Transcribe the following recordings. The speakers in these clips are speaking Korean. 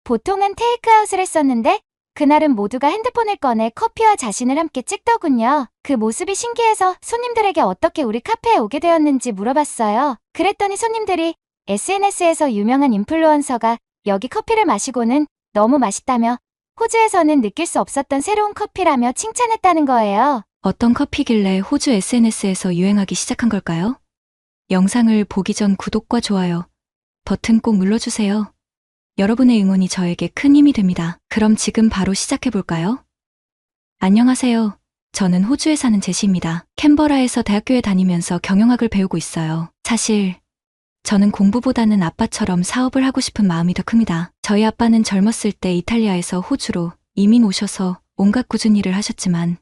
보통은 테이크아웃을 했었는데 그날은 모두가 핸드폰을 꺼내 커피와 자신을 함께 찍더군요. 그 모습이 신기해서 손님들에게 어떻게 우리 카페에 오게 되었는지 물어봤어요. 그랬더니 손님들이 SNS에서 유명한 인플루언서가 여기 커피를 마시고는 너무 맛있다며 호주에서는 느낄 수 없었던 새로운 커피라며 칭찬했다는 거예요. 어떤 커피길래 호주 SNS에서 유행하기 시작한 걸까요? 영상을 보기 전 구독과 좋아요 버튼 꼭 눌러주세요. 여러분의 응원이 저에게 큰 힘이 됩니다. 그럼 지금 바로 시작해볼까요? 안녕하세요. 저는 호주에 사는 제시입니다. 캔버라에서 대학교에 다니면서 경영학을 배우고 있어요. 사실 저는 공부보다는 아빠처럼 사업을 하고 싶은 마음이 더 큽니다. 저희 아빠는 젊었을 때 이탈리아에서 호주로 이민 오셔서 온갖 꾸준 일을 하셨지만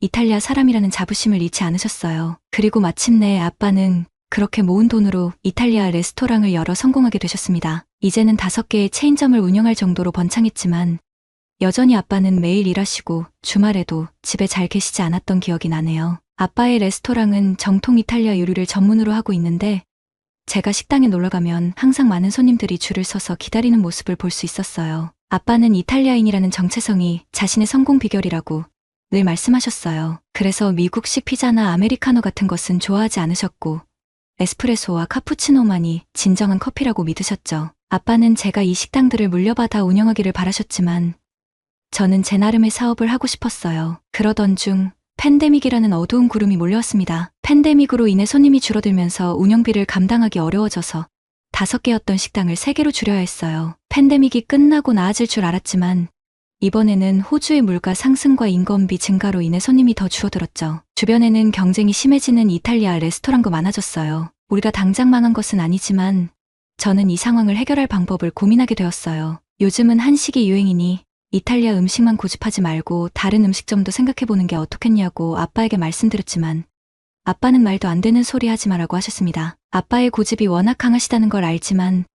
이탈리아 사람이라는 자부심을 잃지 않으셨어요. 그리고 마침내 아빠는 그렇게 모은 돈으로 이탈리아 레스토랑을 열어 성공하게 되셨습니다. 이제는 5개의 체인점을 운영할 정도로 번창했지만 여전히 아빠는 매일 일하시고 주말에도 집에 잘 계시지 않았던 기억이 나네요. 아빠의 레스토랑은 정통 이탈리아 요리를 전문으로 하고 있는데 제가 식당에 놀러가면 항상 많은 손님들이 줄을 서서 기다리는 모습을 볼 수 있었어요. 아빠는 이탈리아인이라는 정체성이 자신의 성공 비결이라고 늘 말씀하셨어요. 그래서 미국식 피자나 아메리카노 같은 것은 좋아하지 않으셨고 에스프레소와 카푸치노만이 진정한 커피라고 믿으셨죠. 아빠는 제가 이 식당들을 물려받아 운영하기를 바라셨지만 저는 제 나름의 사업을 하고 싶었어요. 그러던 중 팬데믹이라는 어두운 구름이 몰려왔습니다. 팬데믹으로 인해 손님이 줄어들면서 운영비를 감당하기 어려워져서 5개였던 식당을 3개로 줄여야 했어요. 팬데믹이 끝나고 나아질 줄 알았지만 이번에는 호주의 물가 상승과 인건비 증가로 인해 손님이 더 줄어들었죠. 주변에는 경쟁이 심해지는 이탈리아 레스토랑도 많아졌어요. 우리가 당장 망한 것은 아니지만 저는 이 상황을 해결할 방법을 고민하게 되었어요. 요즘은 한식이 유행이니 이탈리아 음식만 고집하지 말고 다른 음식점도 생각해보는 게 어떻겠냐고 아빠에게 말씀드렸지만 아빠는 말도 안 되는 소리 하지 마라고 하셨습니다. 아빠의 고집이 워낙 강하시다는 걸 알지만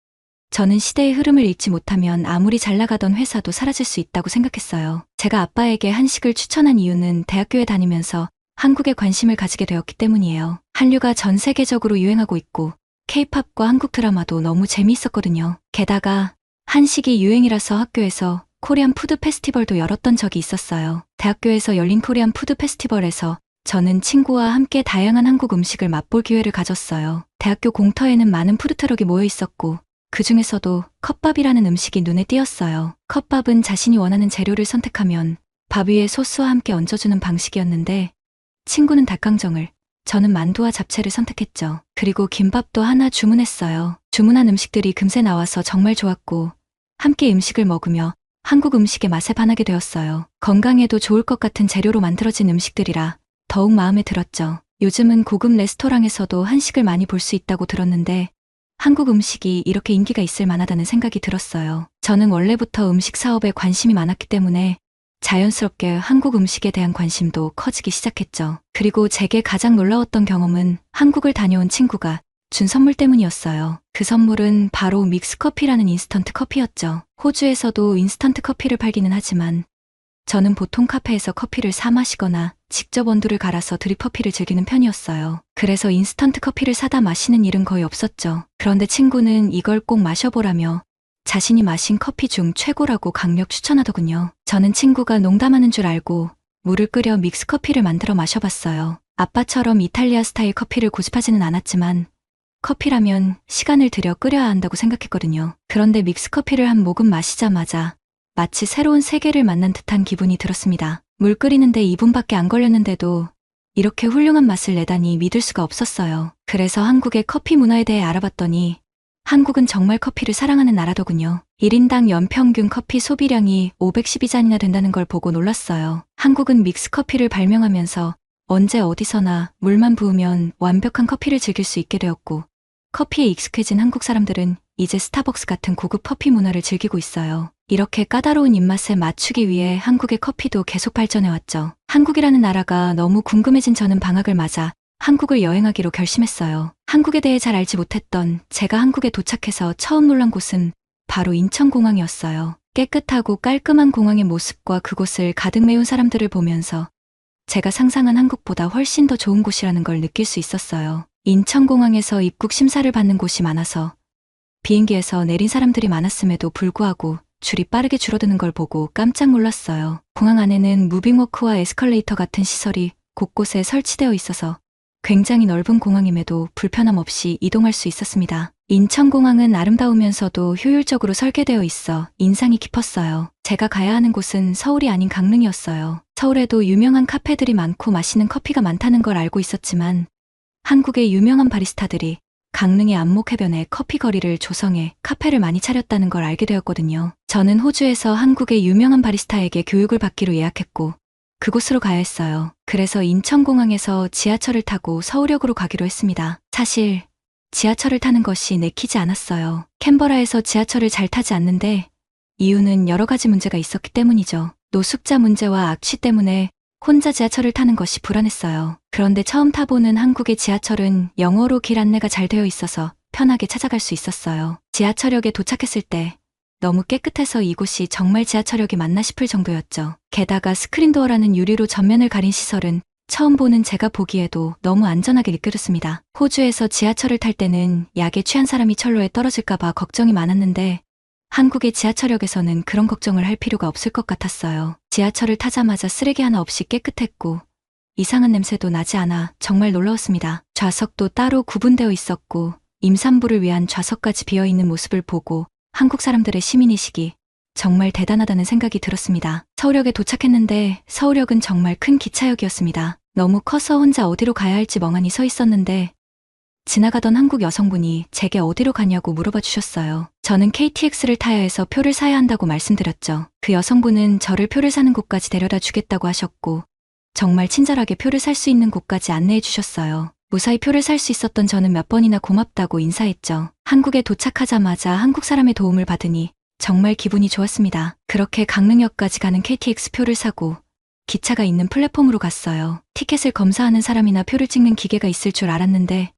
저는 시대의 흐름을 읽지 못하면 아무리 잘 나가던 회사도 사라질 수 있다고 생각했어요. 제가 아빠에게 한식을 추천한 이유는 대학교에 다니면서 한국에 관심을 가지게 되었기 때문이에요. 한류가 전 세계적으로 유행하고 있고 K-팝과 한국 드라마도 너무 재미있었거든요. 게다가 한식이 유행이라서 학교에서 코리안 푸드 페스티벌도 열었던 적이 있었어요. 대학교에서 열린 코리안 푸드 페스티벌에서 저는 친구와 함께 다양한 한국 음식을 맛볼 기회를 가졌어요. 대학교 공터에는 많은 푸드트럭이 모여 있었고 그 중에서도 컵밥이라는 음식이 눈에 띄었어요. 컵밥은 자신이 원하는 재료를 선택하면 밥 위에 소스와 함께 얹어주는 방식이었는데 친구는 닭강정을, 저는 만두와 잡채를 선택했죠. 그리고 김밥도 하나 주문했어요. 주문한 음식들이 금세 나와서 정말 좋았고 함께 음식을 먹으며 한국 음식의 맛에 반하게 되었어요. 건강에도 좋을 것 같은 재료로 만들어진 음식들이라 더욱 마음에 들었죠. 요즘은 고급 레스토랑에서도 한식을 많이 볼 수 있다고 들었는데 한국 음식이 이렇게 인기가 있을 만하다는 생각이 들었어요. 저는 원래부터 음식 사업에 관심이 많았기 때문에 자연스럽게 한국 음식에 대한 관심도 커지기 시작했죠. 그리고 제게 가장 놀라웠던 경험은 한국을 다녀온 친구가 준 선물 때문이었어요. 그 선물은 바로 믹스커피라는 인스턴트 커피였죠. 호주에서도 인스턴트 커피를 팔기는 하지만 저는 보통 카페에서 커피를 사 마시거나 직접 원두를 갈아서 드립커피를 즐기는 편이었어요. 그래서 인스턴트 커피를 사다 마시는 일은 거의 없었죠. 그런데 친구는 이걸 꼭 마셔보라며 자신이 마신 커피 중 최고라고 강력 추천하더군요. 저는 친구가 농담하는 줄 알고 물을 끓여 믹스커피를 만들어 마셔봤어요. 아빠처럼 이탈리아 스타일 커피를 고집하지는 않았지만 커피라면 시간을 들여 끓여야 한다고 생각했거든요. 그런데 믹스커피를 한 모금 마시자마자 마치 새로운 세계를 만난 듯한 기분이 들었습니다. 물 끓이는데 2분밖에 안 걸렸는데도 이렇게 훌륭한 맛을 내다니 믿을 수가 없었어요. 그래서 한국의 커피 문화에 대해 알아봤더니 한국은 정말 커피를 사랑하는 나라더군요. 1인당 연평균 커피 소비량이 512잔이나 된다는 걸 보고 놀랐어요. 한국은 믹스커피를 발명하면서 언제 어디서나 물만 부으면 완벽한 커피를 즐길 수 있게 되었고 커피에 익숙해진 한국 사람들은 이제 스타벅스 같은 고급 커피 문화를 즐기고 있어요. 이렇게 까다로운 입맛에 맞추기 위해 한국의 커피도 계속 발전해왔죠. 한국이라는 나라가 너무 궁금해진 저는 방학을 맞아 한국을 여행하기로 결심했어요. 한국에 대해 잘 알지 못했던 제가 한국에 도착해서 처음 놀란 곳은 바로 인천공항이었어요. 깨끗하고 깔끔한 공항의 모습과 그곳을 가득 메운 사람들을 보면서 제가 상상한 한국보다 훨씬 더 좋은 곳이라는 걸 느낄 수 있었어요. 인천공항에서 입국 심사를 받는 곳이 많아서 비행기에서 내린 사람들이 많았음에도 불구하고 줄이 빠르게 줄어드는 걸 보고 깜짝 놀랐어요. 공항 안에는 무빙워크와 에스컬레이터 같은 시설이 곳곳에 설치되어 있어서 굉장히 넓은 공항임에도 불편함 없이 이동할 수 있었습니다. 인천공항은 아름다우면서도 효율적으로 설계되어 있어 인상이 깊었어요. 제가 가야 하는 곳은 서울이 아닌 강릉이었어요. 서울에도 유명한 카페들이 많고 맛있는 커피가 많다는 걸 알고 있었지만 한국의 유명한 바리스타들이 강릉의 안목해변에 커피 거리를 조성해 카페를 많이 차렸다는 걸 알게 되었거든요. 저는 호주에서 한국의 유명한 바리스타에게 교육을 받기로 예약했고 그곳으로 가야 했어요. 그래서 인천공항에서 지하철을 타고 서울역으로 가기로 했습니다. 사실 지하철을 타는 것이 내키지 않았어요. 캔버라에서 지하철을 잘 타지 않는데 이유는 여러 가지 문제가 있었기 때문이죠. 노숙자 문제와 악취 때문에 혼자 지하철을 타는 것이 불안했어요. 그런데 처음 타보는 한국의 지하철은 영어로 길 안내가 잘 되어 있어서 편하게 찾아갈 수 있었어요. 지하철역에 도착했을 때 너무 깨끗해서 이곳이 정말 지하철역이 맞나 싶을 정도였죠. 게다가 스크린도어라는 유리로 전면을 가린 시설은 처음 보는 제가 보기에도 너무 안전하게 느껴졌습니다. 호주에서 지하철을 탈 때는 약에 취한 사람이 철로에 떨어질까봐 걱정이 많았는데 한국의 지하철역에서는 그런 걱정을 할 필요가 없을 것 같았어요. 지하철을 타자마자 쓰레기 하나 없이 깨끗했고 이상한 냄새도 나지 않아 정말 놀라웠습니다. 좌석도 따로 구분되어 있었고 임산부를 위한 좌석까지 비어있는 모습을 보고 한국 사람들의 시민의식이 정말 대단하다는 생각이 들었습니다. 서울역에 도착했는데 서울역은 정말 큰 기차역이었습니다. 너무 커서 혼자 어디로 가야 할지 멍하니 서 있었는데 지나가던 한국 여성분이 제게 어디로 가냐고 물어봐 주셨어요. 저는 KTX를 타야 해서 표를 사야 한다고 말씀드렸죠. 그 여성분은 저를 표를 사는 곳까지 데려다 주겠다고 하셨고 정말 친절하게 표를 살 수 있는 곳까지 안내해 주셨어요. 무사히 표를 살 수 있었던 저는 몇 번이나 고맙다고 인사했죠. 한국에 도착하자마자 한국 사람의 도움을 받으니 정말 기분이 좋았습니다. 그렇게 강릉역까지 가는 KTX 표를 사고 기차가 있는 플랫폼으로 갔어요. 티켓을 검사하는 사람이나 표를 찍는 기계가 있을 줄 알았는데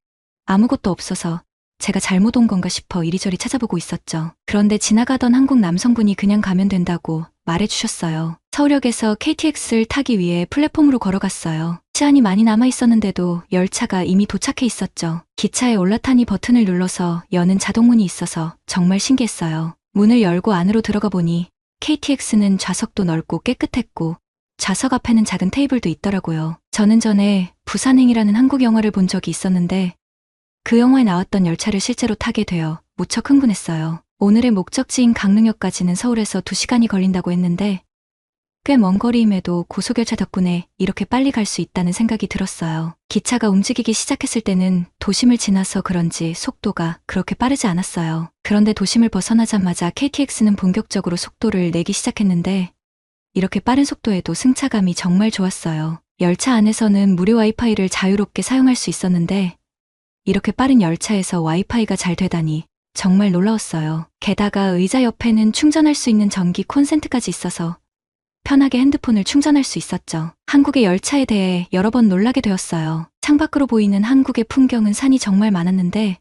아무것도 없어서 제가 잘못 온 건가 싶어 이리저리 찾아보고 있었죠. 그런데 지나가던 한국 남성분이 그냥 가면 된다고 말해주셨어요. 서울역에서 KTX를 타기 위해 플랫폼으로 걸어갔어요. 시간이 많이 남아 있었는데도 열차가 이미 도착해 있었죠. 기차에 올라타니 버튼을 눌러서 여는 자동문이 있어서 정말 신기했어요. 문을 열고 안으로 들어가 보니 KTX는 좌석도 넓고 깨끗했고 좌석 앞에는 작은 테이블도 있더라고요. 저는 전에 부산행이라는 한국 영화를 본 적이 있었는데 그 영화에 나왔던 열차를 실제로 타게 되어 무척 흥분했어요. 오늘의 목적지인 강릉역까지는 서울에서 2시간이 걸린다고 했는데 꽤 먼 거리임에도 고속열차 덕분에 이렇게 빨리 갈 수 있다는 생각이 들었어요. 기차가 움직이기 시작했을 때는 도심을 지나서 그런지 속도가 그렇게 빠르지 않았어요. 그런데 도심을 벗어나자마자 KTX는 본격적으로 속도를 내기 시작했는데 이렇게 빠른 속도에도 승차감이 정말 좋았어요. 열차 안에서는 무료 와이파이를 자유롭게 사용할 수 있었는데 이렇게 빠른 열차에서 와이파이가 잘 되다니 정말 놀라웠어요. 게다가 의자 옆에는 충전할 수 있는 전기 콘센트까지 있어서 편하게 핸드폰을 충전할 수 있었죠. 한국의 열차에 대해 여러 번 놀라게 되었어요. 창밖으로 보이는 한국의 풍경은 산이 정말 많았는데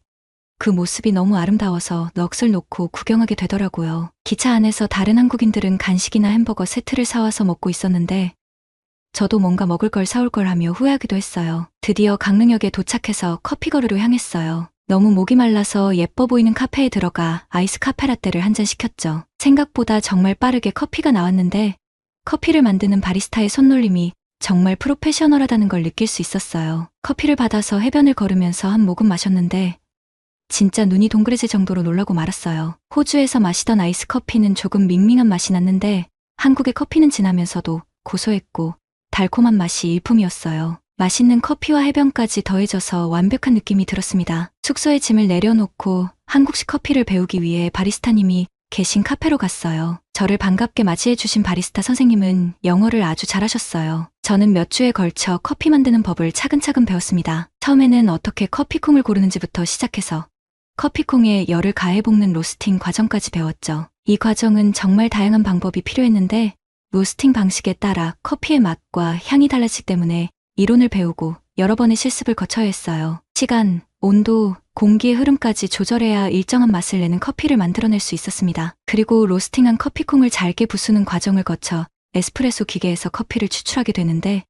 그 모습이 너무 아름다워서 넋을 놓고 구경하게 되더라고요. 기차 안에서 다른 한국인들은 간식이나 햄버거 세트를 사와서 먹고 있었는데 저도 뭔가 먹을 걸 사올 걸 하며 후회하기도 했어요. 드디어 강릉역에 도착해서 커피 거르러 향했어요. 너무 목이 말라서 예뻐 보이는 카페에 들어가 아이스 카페라떼를 한 잔 시켰죠. 생각보다 정말 빠르게 커피가 나왔는데 커피를 만드는 바리스타의 손놀림이 정말 프로페셔널하다는 걸 느낄 수 있었어요. 커피를 받아서 해변을 걸으면서 한 모금 마셨는데 진짜 눈이 동그래질 정도로 놀라고 말았어요. 호주에서 마시던 아이스 커피는 조금 밍밍한 맛이 났는데 한국의 커피는 진하면서도 고소했고 달콤한 맛이 일품이었어요. 맛있는 커피와 해변까지 더해져서 완벽한 느낌이 들었습니다. 숙소에 짐을 내려놓고 한국식 커피를 배우기 위해 바리스타님이 계신 카페로 갔어요. 저를 반갑게 맞이해주신 바리스타 선생님은 영어를 아주 잘하셨어요. 저는 몇 주에 걸쳐 커피 만드는 법을 차근차근 배웠습니다. 처음에는 어떻게 커피콩을 고르는지부터 시작해서 커피콩에 열을 가해 볶는 로스팅 과정까지 배웠죠. 이 과정은 정말 다양한 방법이 필요했는데 로스팅 방식에 따라 커피의 맛과 향이 달라지기 때문에 이론을 배우고 여러 번의 실습을 거쳐야 했어요. 시간, 온도, 공기의 흐름까지 조절해야 일정한 맛을 내는 커피를 만들어낼 수 있었습니다. 그리고 로스팅한 커피콩을 잘게 부수는 과정을 거쳐 에스프레소 기계에서 커피를 추출하게 되는데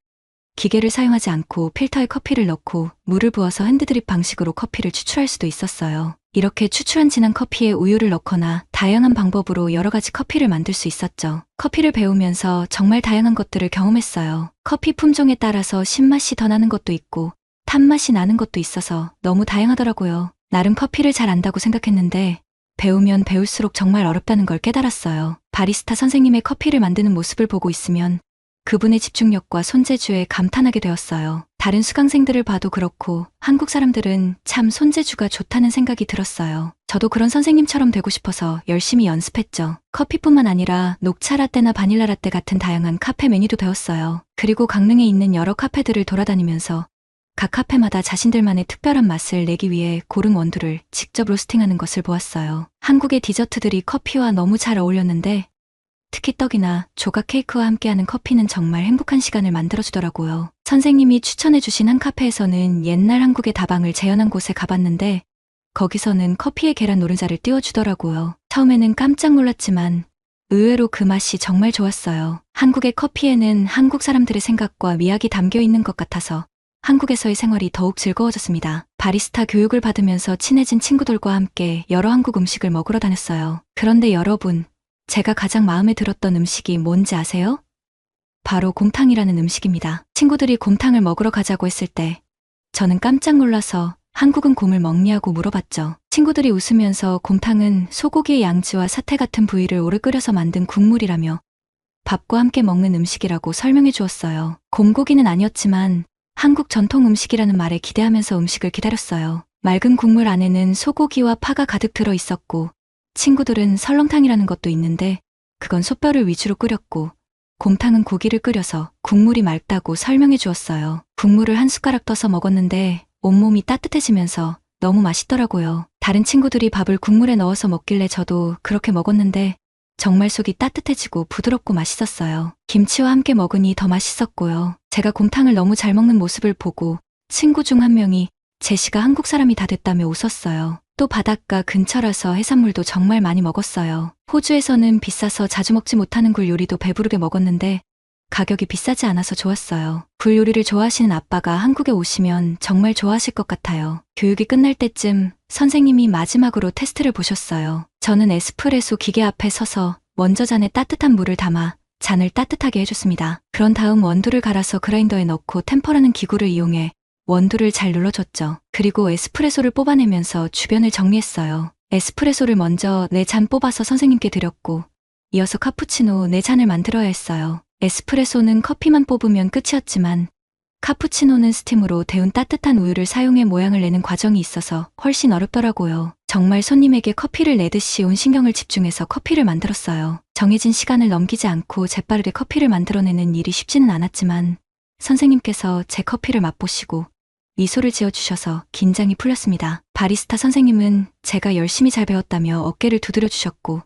기계를 사용하지 않고 필터에 커피를 넣고 물을 부어서 핸드드립 방식으로 커피를 추출할 수도 있었어요. 이렇게 추출한 진한 커피에 우유를 넣거나 다양한 방법으로 여러 가지 커피를 만들 수 있었죠. 커피를 배우면서 정말 다양한 것들을 경험했어요. 커피 품종에 따라서 신맛이 더 나는 것도 있고 탄맛이 나는 것도 있어서 너무 다양하더라고요. 나름 커피를 잘 안다고 생각했는데 배우면 배울수록 정말 어렵다는 걸 깨달았어요. 바리스타 선생님의 커피를 만드는 모습을 보고 있으면 그분의 집중력과 손재주에 감탄하게 되었어요. 다른 수강생들을 봐도 그렇고 한국 사람들은 참 손재주가 좋다는 생각이 들었어요. 저도 그런 선생님처럼 되고 싶어서 열심히 연습했죠. 커피뿐만 아니라 녹차 라떼나 바닐라 라떼 같은 다양한 카페 메뉴도 배웠어요. 그리고 강릉에 있는 여러 카페들을 돌아다니면서 각 카페마다 자신들만의 특별한 맛을 내기 위해 고른 원두를 직접 로스팅하는 것을 보았어요. 한국의 디저트들이 커피와 너무 잘 어울렸는데 특히 떡이나 조각 케이크와 함께하는 커피는 정말 행복한 시간을 만들어주더라고요. 선생님이 추천해주신 한 카페에서는 옛날 한국의 다방을 재현한 곳에 가봤는데 거기서는 커피에 계란 노른자를 띄워주더라고요. 처음에는 깜짝 놀랐지만 의외로 그 맛이 정말 좋았어요. 한국의 커피에는 한국 사람들의 생각과 미학이 담겨 있는 것 같아서 한국에서의 생활이 더욱 즐거워졌습니다. 바리스타 교육을 받으면서 친해진 친구들과 함께 여러 한국 음식을 먹으러 다녔어요. 그런데 여러분, 제가 가장 마음에 들었던 음식이 뭔지 아세요? 바로 곰탕이라는 음식입니다. 친구들이 곰탕을 먹으러 가자고 했을 때 저는 깜짝 놀라서 한국은 곰을 먹냐고 물어봤죠. 친구들이 웃으면서 곰탕은 소고기의 양지와 사태 같은 부위를 오래 끓여서 만든 국물이라며 밥과 함께 먹는 음식이라고 설명해 주었어요. 곰고기는 아니었지만 한국 전통 음식이라는 말에 기대하면서 음식을 기다렸어요. 맑은 국물 안에는 소고기와 파가 가득 들어 있었고 친구들은 설렁탕이라는 것도 있는데 그건 솥뼈를 위주로 끓였고 곰탕은 고기를 끓여서 국물이 맑다고 설명해 주었어요. 국물을 한 숟가락 떠서 먹었는데 온몸이 따뜻해지면서 너무 맛있더라고요. 다른 친구들이 밥을 국물에 넣어서 먹길래 저도 그렇게 먹었는데 정말 속이 따뜻해지고 부드럽고 맛있었어요. 김치와 함께 먹으니 더 맛있었고요. 제가 곰탕을 너무 잘 먹는 모습을 보고 친구 중 한 명이 제시가 한국 사람이 다 됐다며 웃었어요. 또 바닷가 근처라서 해산물도 정말 많이 먹었어요. 호주에서는 비싸서 자주 먹지 못하는 굴 요리도 배부르게 먹었는데 가격이 비싸지 않아서 좋았어요. 굴 요리를 좋아하시는 아빠가 한국에 오시면 정말 좋아하실 것 같아요. 교육이 끝날 때쯤 선생님이 마지막으로 테스트를 보셨어요. 저는 에스프레소 기계 앞에 서서 먼저 잔에 따뜻한 물을 담아 잔을 따뜻하게 해줬습니다. 그런 다음 원두를 갈아서 그라인더에 넣고 템퍼라는 기구를 이용해 원두를 잘 눌러줬죠. 그리고 에스프레소를 뽑아내면서 주변을 정리했어요. 에스프레소를 먼저 4잔 뽑아서 선생님께 드렸고 이어서 카푸치노 4잔을 만들어야 했어요. 에스프레소는 커피만 뽑으면 끝이었지만 카푸치노는 스팀으로 데운 따뜻한 우유를 사용해 모양을 내는 과정이 있어서 훨씬 어렵더라고요. 정말 손님에게 커피를 내듯이 온 신경을 집중해서 커피를 만들었어요. 정해진 시간을 넘기지 않고 재빠르게 커피를 만들어내는 일이 쉽지는 않았지만 선생님께서 제 커피를 맛보시고 미소를 지어주셔서 긴장이 풀렸습니다. 바리스타 선생님은 제가 열심히 잘 배웠다며 어깨를 두드려 주셨고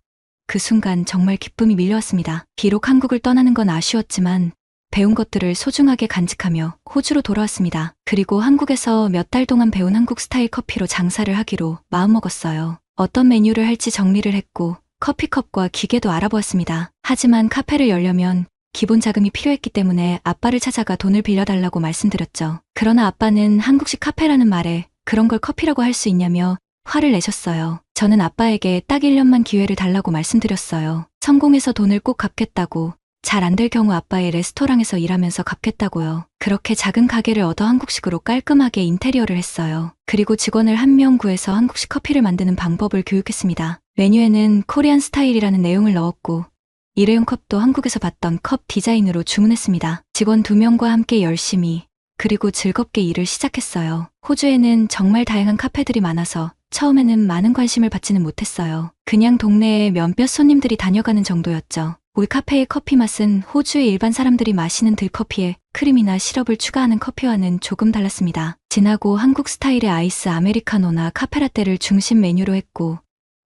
그 순간 정말 기쁨이 밀려왔습니다. 비록 한국을 떠나는 건 아쉬웠지만 배운 것들을 소중하게 간직하며 호주로 돌아왔습니다. 그리고 한국에서 몇 달 동안 배운 한국 스타일 커피로 장사를 하기로 마음먹었어요. 어떤 메뉴를 할지 정리를 했고 커피컵과 기계도 알아보았습니다. 하지만 카페를 열려면 기본 자금이 필요했기 때문에 아빠를 찾아가 돈을 빌려달라고 말씀드렸죠. 그러나 아빠는 한국식 카페라는 말에 그런 걸 커피라고 할 수 있냐며 화를 내셨어요. 저는 아빠에게 딱 1년만 기회를 달라고 말씀드렸어요. 성공해서 돈을 꼭 갚겠다고, 잘 안 될 경우 아빠의 레스토랑에서 일하면서 갚겠다고요. 그렇게 작은 가게를 얻어 한국식으로 깔끔하게 인테리어를 했어요. 그리고 직원을 한 명 구해서 한국식 커피를 만드는 방법을 교육했습니다. 메뉴에는 코리안 스타일이라는 내용을 넣었고 일회용 컵도 한국에서 봤던 컵 디자인으로 주문했습니다. 직원 2명과 함께 열심히 그리고 즐겁게 일을 시작했어요. 호주에는 정말 다양한 카페들이 많아서 처음에는 많은 관심을 받지는 못했어요. 그냥 동네에 몇몇 손님들이 다녀가는 정도였죠. 우리 카페의 커피 맛은 호주의 일반 사람들이 마시는 들커피에 크림이나 시럽을 추가하는 커피와는 조금 달랐습니다. 진하고 한국 스타일의 아이스 아메리카노나 카페라떼를 중심 메뉴로 했고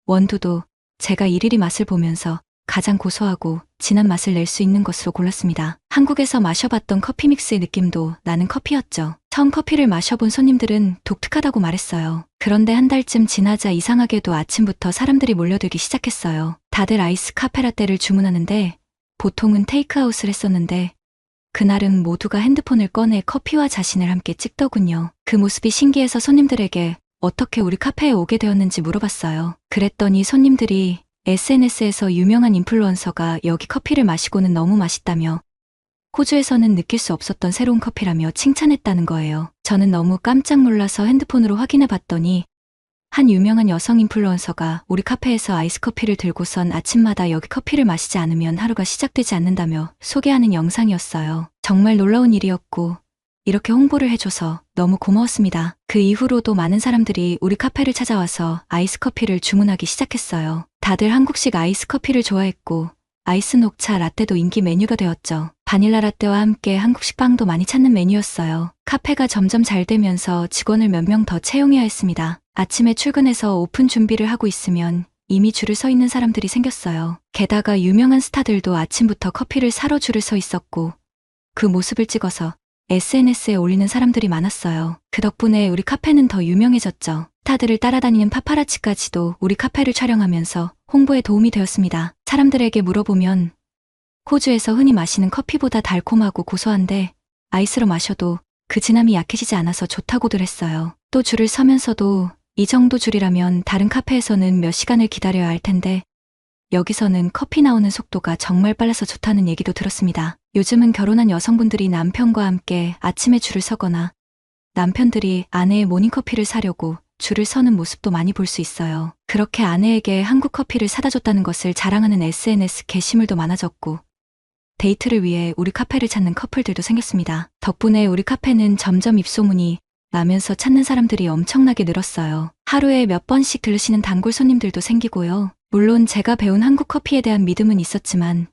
원두도 제가 일일이 맛을 보면서 가장 고소하고 진한 맛을 낼 수 있는 것으로 골랐습니다. 한국에서 마셔봤던 커피 믹스의 느낌도 나는 커피였죠. 처음 커피를 마셔본 손님들은 독특하다고 말했어요. 그런데 한 달쯤 지나자 이상하게도 아침부터 사람들이 몰려들기 시작했어요. 다들 아이스 카페라떼를 주문하는데 보통은 테이크아웃을 했었는데 그날은 모두가 핸드폰을 꺼내 커피와 자신을 함께 찍더군요. 그 모습이 신기해서 손님들에게 어떻게 우리 카페에 오게 되었는지 물어봤어요. 그랬더니 손님들이 SNS에서 유명한 인플루언서가 여기 커피를 마시고는 너무 맛있다며 호주에서는 느낄 수 없었던 새로운 커피라며 칭찬했다는 거예요. 저는 너무 깜짝 놀라서 핸드폰으로 확인해 봤더니 한 유명한 여성 인플루언서가 우리 카페에서 아이스커피를 들고선 아침마다 여기 커피를 마시지 않으면 하루가 시작되지 않는다며 소개하는 영상이었어요. 정말 놀라운 일이었고 이렇게 홍보를 해줘서 너무 고마웠습니다. 그 이후로도 많은 사람들이 우리 카페를 찾아와서 아이스커피를 주문하기 시작했어요. 다들 한국식 아이스커피를 좋아했고 아이스 녹차 라떼도 인기 메뉴가 되었죠. 바닐라 라떼와 함께 한국식 빵도 많이 찾는 메뉴였어요. 카페가 점점 잘 되면서 직원을 몇 명 더 채용해야 했습니다. 아침에 출근해서 오픈 준비를 하고 있으면 이미 줄을 서 있는 사람들이 생겼어요. 게다가 유명한 스타들도 아침부터 커피를 사러 줄을 서 있었고 그 모습을 찍어서 SNS에 올리는 사람들이 많았어요. 그 덕분에 우리 카페는 더 유명해졌죠. 스타들을 따라다니는 파파라치까지도 우리 카페를 촬영하면서 홍보에 도움이 되었습니다. 사람들에게 물어보면 호주에서 흔히 마시는 커피보다 달콤하고 고소한데 아이스로 마셔도 그 진함이 약해지지 않아서 좋다고들 했어요. 또 줄을 서면서도 이 정도 줄이라면 다른 카페에서는 몇 시간을 기다려야 할 텐데 여기서는 커피 나오는 속도가 정말 빨라서 좋다는 얘기도 들었습니다. 요즘은 결혼한 여성분들이 남편과 함께 아침에 줄을 서거나 남편들이 아내의 모닝커피를 사려고 줄을 서는 모습도 많이 볼 수 있어요. 그렇게 아내에게 한국 커피를 사다 줬다는 것을 자랑하는 SNS 게시물도 많아졌고 데이트를 위해 우리 카페를 찾는 커플들도 생겼습니다. 덕분에 우리 카페는 점점 입소문이 나면서 찾는 사람들이 엄청나게 늘었어요. 하루에 몇 번씩 들르시는 단골 손님들도 생기고요. 물론 제가 배운 한국 커피에 대한 믿음은 있었지만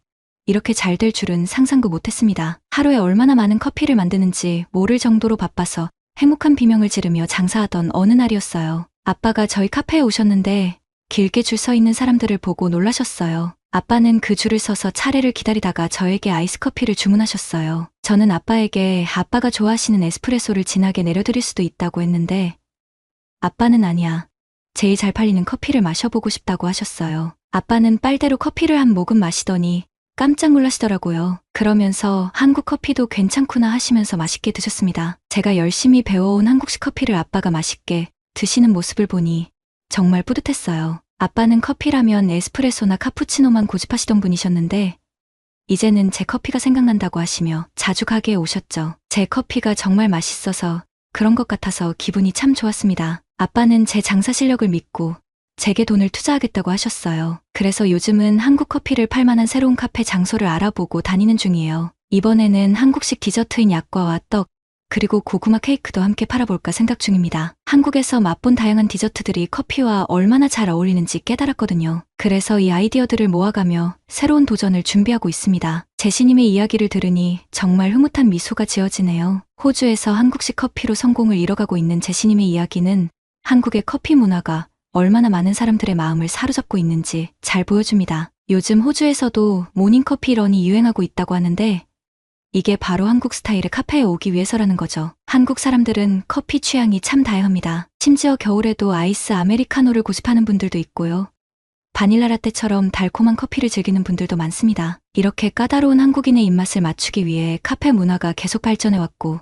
이렇게 잘 될 줄은 상상도 못했습니다. 하루에 얼마나 많은 커피를 만드는지 모를 정도로 바빠서 행복한 비명을 지르며 장사하던 어느 날이었어요. 아빠가 저희 카페에 오셨는데 길게 줄 서 있는 사람들을 보고 놀라셨어요. 아빠는 그 줄을 서서 차례를 기다리다가 저에게 아이스커피를 주문하셨어요. 저는 아빠에게 아빠가 좋아하시는 에스프레소를 진하게 내려드릴 수도 있다고 했는데 아빠는 아니야. 제일 잘 팔리는 커피를 마셔보고 싶다고 하셨어요. 아빠는 빨대로 커피를 한 모금 마시더니 깜짝 놀라시더라고요. 그러면서 한국 커피도 괜찮구나 하시면서 맛있게 드셨습니다. 제가 열심히 배워온 한국식 커피를 아빠가 맛있게 드시는 모습을 보니 정말 뿌듯했어요. 아빠는 커피라면 에스프레소나 카푸치노만 고집하시던 분이셨는데 이제는 제 커피가 생각난다고 하시며 자주 가게에 오셨죠. 제 커피가 정말 맛있어서 그런 것 같아서 기분이 참 좋았습니다. 아빠는 제 장사 실력을 믿고 제게 돈을 투자하겠다고 하셨어요. 그래서 요즘은 한국 커피를 팔만한 새로운 카페 장소를 알아보고 다니는 중이에요. 이번에는 한국식 디저트인 약과와 떡, 그리고 고구마 케이크도 함께 팔아볼까 생각 중입니다. 한국에서 맛본 다양한 디저트들이 커피와 얼마나 잘 어울리는지 깨달았거든요. 그래서 이 아이디어들을 모아가며 새로운 도전을 준비하고 있습니다. 제시님의 이야기를 들으니 정말 흐뭇한 미소가 지어지네요. 호주에서 한국식 커피로 성공을 이뤄가고 있는 제시님의 이야기는 한국의 커피 문화가 얼마나 많은 사람들의 마음을 사로잡고 있는지 잘 보여줍니다. 요즘 호주에서도 모닝커피 런이 유행하고 있다고 하는데 이게 바로 한국 스타일의 카페에 오기 위해서라는 거죠. 한국 사람들은 커피 취향이 참 다양합니다. 심지어 겨울에도 아이스 아메리카노를 고집하는 분들도 있고요. 바닐라 라떼처럼 달콤한 커피를 즐기는 분들도 많습니다. 이렇게 까다로운 한국인의 입맛을 맞추기 위해 카페 문화가 계속 발전해왔고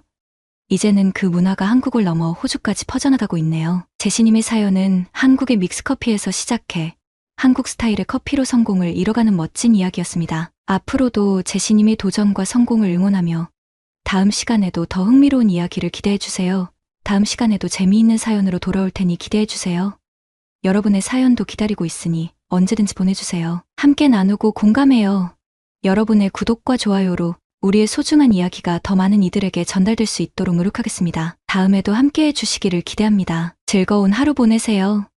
이제는 그 문화가 한국을 넘어 호주까지 퍼져나가고 있네요. 제시님의 사연은 한국의 믹스커피에서 시작해 한국 스타일의 커피로 성공을 이뤄가는 멋진 이야기였습니다. 앞으로도 제시님의 도전과 성공을 응원하며 다음 시간에도 더 흥미로운 이야기를 기대해주세요. 다음 시간에도 재미있는 사연으로 돌아올 테니 기대해주세요. 여러분의 사연도 기다리고 있으니 언제든지 보내주세요. 함께 나누고 공감해요. 여러분의 구독과 좋아요로 우리의 소중한 이야기가 더 많은 이들에게 전달될 수 있도록 노력하겠습니다. 다음에도 함께 해주시기를 기대합니다. 즐거운 하루 보내세요.